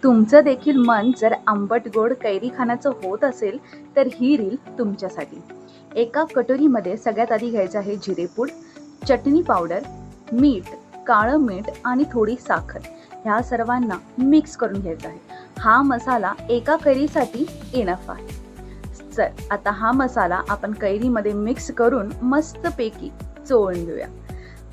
तुमचं देखील मन जर आंबट गोड कैरी खाण्याचं होत असेल तर ही रील तुमच्यासाठी. एका कटोरीमध्ये सगळ्यात आधी घ्यायचं आहे जिरेपूड, चटणी पावडर, मीठ, काळं मीठ आणि थोडी साखर. ह्या सर्वांना मिक्स करून घ्यायचं आहे. हा मसाला एका कैरीसाठी इनफ आहे. चल आता हा मसाला आपण कैरीमध्ये मिक्स करून मस्तपैकी चोळून घेऊया.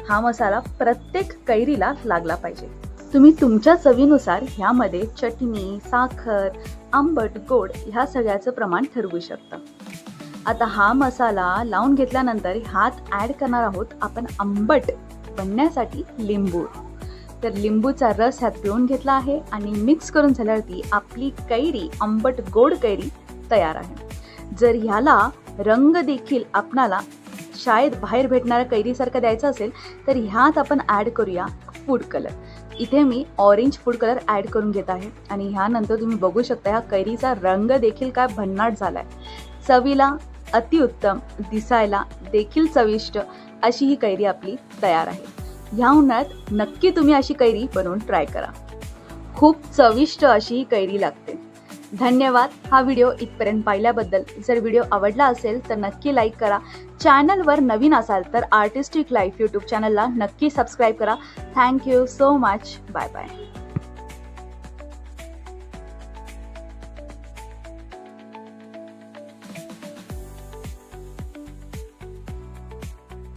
हा मसाला प्रत्येक कैरीला लागला पाहिजे. तुम्ही तुमच्या चवीनुसार ह्यामध्ये चटणी, साखर, आंबट, गोड ह्या सगळ्याचं प्रमाण ठरवू शकता. आता हा मसाला लावून घेतल्यानंतर ह्यात ॲड करणार आहोत आपण आंबट बनण्यासाठी लिंबू. तर लिंबूचा रस ह्यात पिळून घेतला आहे आणि मिक्स करून झाल्यावरती आपली कैरी, आंबट गोड कैरी तयार आहे. जर ह्याला रंग देखील आपणाला शाळेत बाहेर भेटणाऱ्या कैरीसारखं द्यायचं असेल तर ह्यात आपण ॲड करूया फूड कलर. इथे मी ऑरेंज फूड कलर ॲड करून घेत आहे आणि ह्यानंतर तुम्ही बघू शकता ह्या कैरीचा रंग देखील काय भन्नाट झाला आहे. चवीला अतिउत्तम, दिसायला देखील चविष्ट अशी ही कैरी आपली तयार आहे. ह्या उन्हाळ्यात नक्की तुम्ही अशी कैरी बनवून ट्राय करा. खूप चविष्ट अशी ही कैरी लागते. धन्यवाद हा व्हिडिओ इथपर्यंत पाहिल्याबद्दल. जर व्हिडिओ आवडला असेल तर नक्की लाईक करा. चॅनलवर नवीन असाल तर आर्टिस्टिक लाईफ यूट्यूब चॅनलला नक्की सबस्क्राईब करा. Thank you so much. Bye bye.